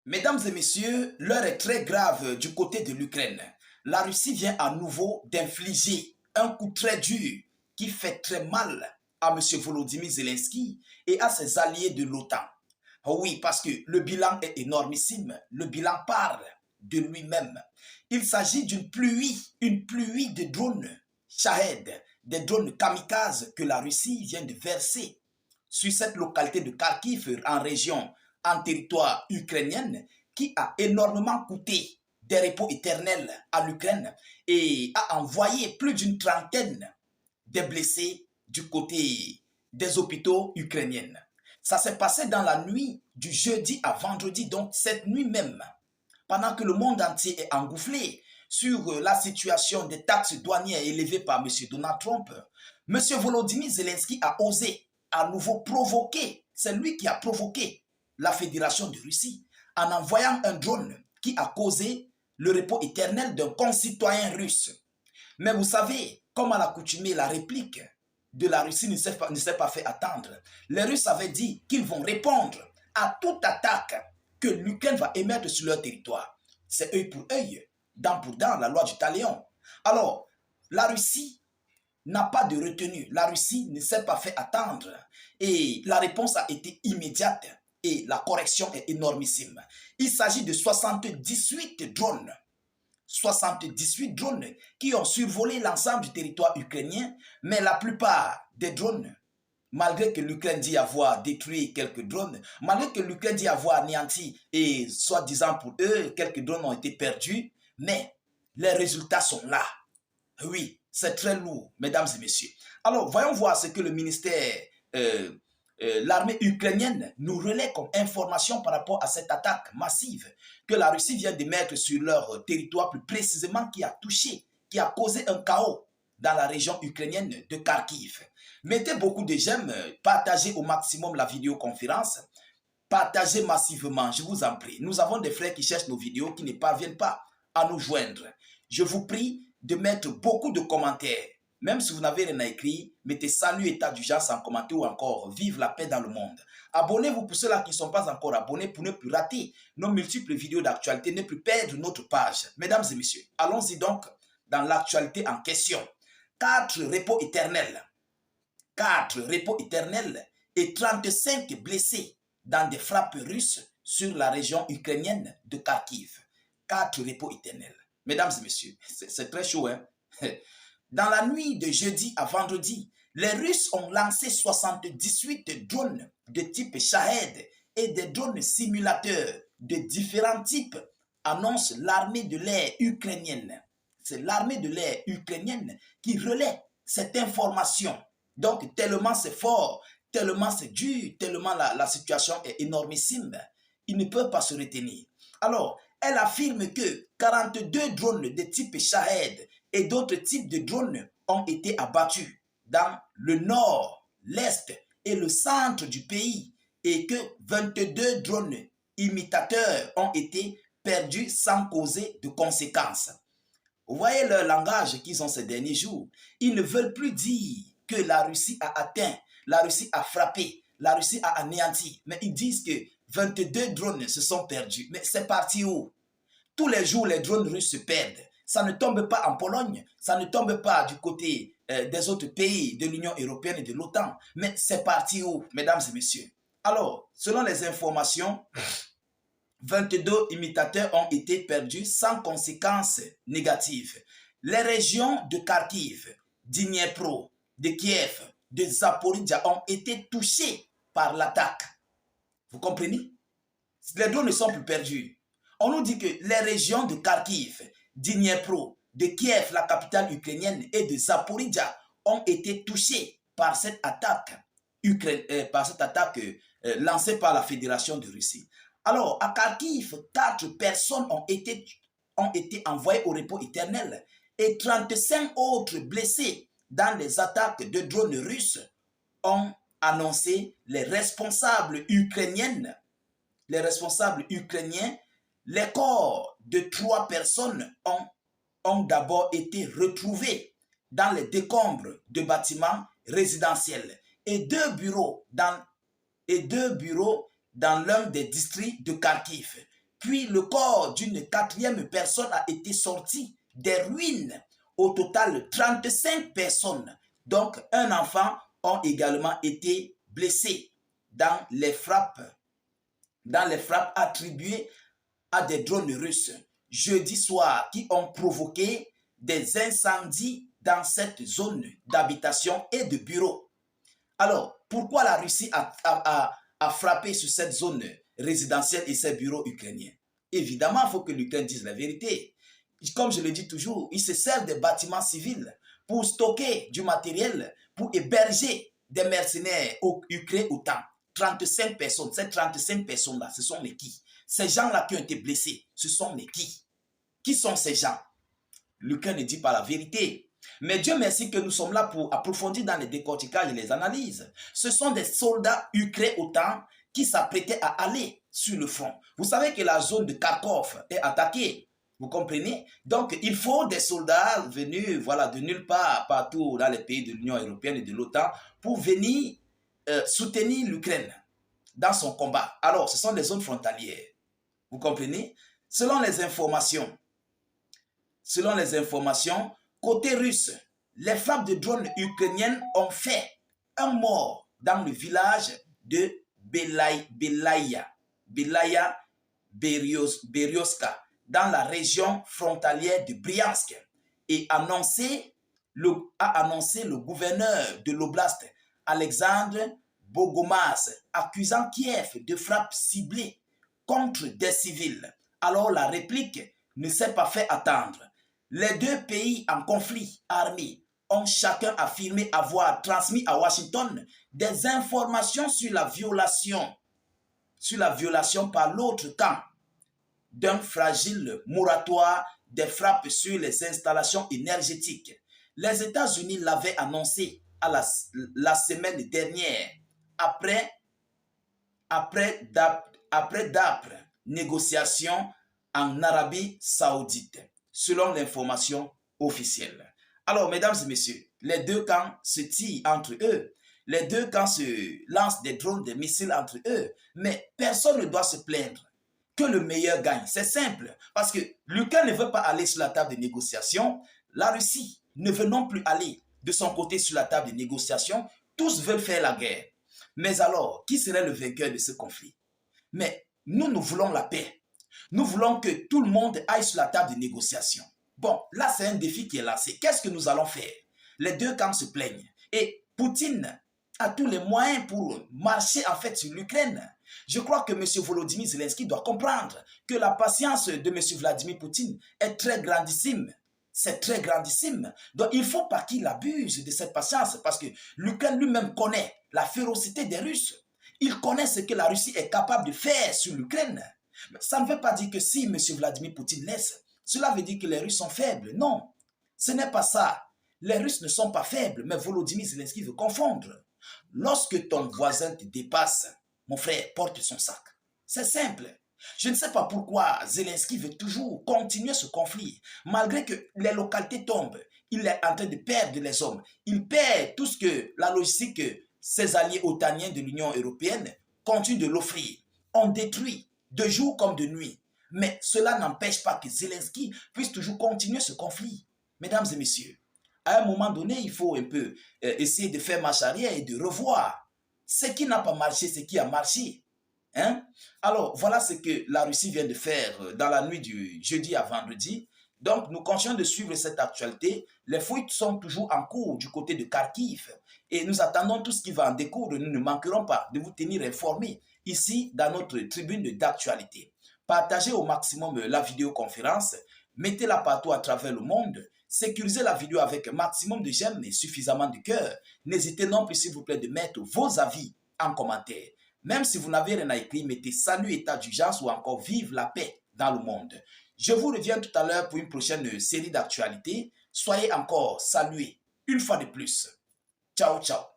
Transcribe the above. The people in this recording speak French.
Mesdames et messieurs, l'heure est très grave du côté de l'Ukraine. La Russie vient à nouveau d'infliger un coup très dur qui fait très mal à M. Volodymyr Zelensky et à ses alliés de l'OTAN. Oui, parce que le bilan est énormissime. Le bilan parle de lui-même. Il s'agit une pluie de drones Shahed, des drones kamikazes que la Russie vient de verser sur cette localité de Kharkiv en territoire ukrainien qui a énormément coûté des repos éternels à l'Ukraine et a envoyé plus d'une trentaine de blessés du côté des hôpitaux ukrainiens. Ça s'est passé dans la nuit du jeudi à vendredi, donc cette nuit même, pendant que le monde entier est engouffré sur la situation des taxes douanières élevées par M. Donald Trump. M. Volodymyr Zelensky a osé à nouveau provoquer, c'est lui qui a provoqué la Fédération de Russie en envoyant un drone qui a causé le repos éternel d'un concitoyen russe. Mais vous savez, comme à l'accoutumée, la réplique de la Russie ne s'est pas fait attendre. Les Russes avaient dit qu'ils vont répondre à toute attaque que l'Ukraine va émettre sur leur territoire. C'est œil pour œil, dent pour dent, la loi du talion. Alors, la Russie n'a pas de retenue. La Russie ne s'est pas fait attendre. Et la réponse a été immédiate. Et la correction est énormissime. Il s'agit de 78 drones. 78 drones qui ont survolé l'ensemble du territoire ukrainien, mais la plupart des drones, malgré que l'Ukraine dit avoir détruit quelques drones, malgré que l'Ukraine dit avoir anéanti et soi-disant pour eux, quelques drones ont été perdus, mais les résultats sont là. Oui, c'est très lourd, mesdames et messieurs. Alors, voyons voir ce que le ministère, l'armée ukrainienne nous relaie comme information par rapport à cette attaque massive que la Russie vient de mettre sur leur territoire, plus précisément qui a touché, qui a causé un chaos dans la région ukrainienne de Kharkiv. Mettez beaucoup de j'aime, partagez au maximum la vidéoconférence, partagez massivement, je vous en prie. Nous avons des frères qui cherchent nos vidéos, qui ne parviennent pas à nous joindre. Je vous prie de mettre beaucoup de commentaires. Même si vous n'avez rien à écrire, mettez salut, état d'urgence en commentaire ou encore vive la paix dans le monde. Abonnez-vous pour ceux-là qui ne sont pas encore abonnés pour ne plus rater nos multiples vidéos d'actualité, ne plus perdre notre page. Mesdames et messieurs, allons-y donc dans l'actualité en question. 4 repos éternels. 4 repos éternels et 35 blessés dans des frappes russes sur la région ukrainienne de Kharkiv. 4 repos éternels. Mesdames et messieurs, c'est très chaud, hein? Dans la nuit de jeudi à vendredi, les Russes ont lancé 78 drones de type Shahed et des drones simulateurs de différents types, annonce l'armée de l'air ukrainienne. C'est l'armée de l'air ukrainienne qui relaie cette information. Donc, tellement c'est fort, tellement c'est dur, tellement la situation est énormissime, ils ne peuvent pas se retenir. Alors, elle affirme que 42 drones de type Shahed et d'autres types de drones ont été abattus dans le nord, l'est et le centre du pays et que 22 drones imitateurs ont été perdus sans causer de conséquences. Vous voyez leur langage qu'ils ont ces derniers jours. Ils ne veulent plus dire que la Russie a atteint, la Russie a frappé, la Russie a anéanti. Mais ils disent que 22 drones se sont perdus. Mais c'est parti où? Tous les jours, les drones russes se perdent. Ça ne tombe pas en Pologne, ça ne tombe pas du côté des autres pays de l'Union européenne et de l'OTAN. Mais c'est parti où, mesdames et messieurs? Alors, selon les informations, 22 imitateurs ont été perdus sans conséquences négatives. Les régions de Kharkiv, d'Dniepro, de Kiev, de Zaporizhia ont été touchées par l'attaque. Vous comprenez? Les drones ne sont plus perdus. On nous dit que les régions de Kharkiv, d'Dniepro, de Kiev, la capitale ukrainienne, et de Zaporizhia ont été touchées par cette attaque, lancée par la Fédération de Russie. Alors, à Kharkiv, 4 personnes ont été envoyées au repos éternel et 35 autres blessés dans les attaques de drones russes ont annoncé les responsables ukrainiens. Les corps de 3 personnes ont d'abord été retrouvés dans les décombres de bâtiments résidentiels et 2 bureaux dans l'un des districts de Kharkiv. Puis le corps d'une quatrième personne a été sorti des ruines. Au total, 35 personnes, donc un enfant, ont également été blessés dans les frappes attribuées à des drones russes jeudi soir qui ont provoqué des incendies dans cette zone d'habitation et de bureaux. Alors, pourquoi la Russie a frappé sur cette zone résidentielle et ses bureaux ukrainiens? Évidemment, il faut que l'Ukraine dise la vérité. Comme je le dis toujours, ils se servent des bâtiments civils pour stocker du matériel, pour héberger des mercenaires ukrainiens autant. 35 personnes, ces 35 personnes-là, ce sont les qui? Ces gens-là qui ont été blessés, ce sont les qui? Qui sont ces gens? L'Ukraine ne dit pas la vérité. Mais Dieu merci que nous sommes là pour approfondir dans les décorticages et les analyses. Ce sont des soldats ukrainiens autant qui s'apprêtaient à aller sur le front. Vous savez que la zone de Kharkov est attaquée. Vous comprenez? Donc, il faut des soldats venus voilà, de nulle part, partout dans les pays de l'Union européenne et de l'OTAN, pour venir soutenir l'Ukraine dans son combat. Alors, ce sont des zones frontalières. Vous comprenez? Selon les informations, côté russe, les frappes de drones ukrainiennes ont fait un mort dans le village de Belaya Berioska, dans la région frontalière de Bryansk, et a annoncé le gouverneur de l'oblast, Alexandre Bogomaz, accusant Kiev de frappes ciblées contre des civils. Alors la réplique ne s'est pas fait attendre. Les deux pays en conflit armé ont chacun affirmé avoir transmis à Washington des informations sur la violation par l'autre camp d'un fragile moratoire des frappes sur les installations énergétiques. Les États-Unis l'avaient annoncé la semaine dernière après d'âpres négociations en Arabie Saoudite, selon l'information officielle. Alors, mesdames et messieurs, les deux camps se tirent entre eux. Les deux camps se lancent des drones, des missiles entre eux. Mais personne ne doit se plaindre que le meilleur gagne. C'est simple. Parce que l'Ukraine ne veut pas aller sur la table de négociation. La Russie ne veut non plus aller de son côté sur la table de négociation. Tous veulent faire la guerre. Mais alors, qui serait le vainqueur de ce conflit? Mais nous voulons la paix. Nous voulons que tout le monde aille sur la table de négociation. Bon, là, c'est un défi qui est lancé. Qu'est-ce que nous allons faire? Les deux camps se plaignent. Et Poutine a tous les moyens pour marcher en fait sur l'Ukraine. Je crois que M. Volodymyr Zelensky doit comprendre que la patience de M. Vladimir Poutine est très grandissime. C'est très grandissime. Donc, il ne faut pas qu'il abuse de cette patience parce que l'Ukraine lui-même connaît la férocité des Russes. Il connaît ce que la Russie est capable de faire sur l'Ukraine. Ça ne veut pas dire que si M. Vladimir Poutine laisse, cela veut dire que les Russes sont faibles. Non, ce n'est pas ça. Les Russes ne sont pas faibles, mais Volodymyr Zelensky veut confondre. Lorsque ton voisin te dépasse, mon frère, porte son sac. C'est simple. Je ne sais pas pourquoi Zelensky veut toujours continuer ce conflit. Malgré que les localités tombent, il est en train de perdre les hommes. Il perd tout ce que la logistique que ses alliés otaniens de l'Union européenne continuent de l'offrir. On détruit de jour comme de nuit. Mais cela n'empêche pas que Zelensky puisse toujours continuer ce conflit. Mesdames et messieurs, à un moment donné, il faut un peu essayer de faire marche arrière et de revoir ce qui n'a pas marché, ce qui a marché. Hein? Alors, voilà ce que la Russie vient de faire dans la nuit du jeudi à vendredi. Donc, nous continuons de suivre cette actualité. Les fouilles sont toujours en cours du côté de Kharkiv. Et nous attendons tout ce qui va en découdre. Nous ne manquerons pas de vous tenir informés ici dans notre tribune d'actualité. Partagez au maximum la vidéoconférence. Mettez-la partout à travers le monde. Sécurisez la vidéo avec un maximum de j'aime et suffisamment de cœur. N'hésitez non plus, s'il vous plaît, de mettre vos avis en commentaire. Même si vous n'avez rien à écrire, mettez salut, état d'urgence ou encore vive la paix dans le monde. Je vous reviens tout à l'heure pour une prochaine série d'actualités. Soyez encore salués une fois de plus. Ciao, ciao.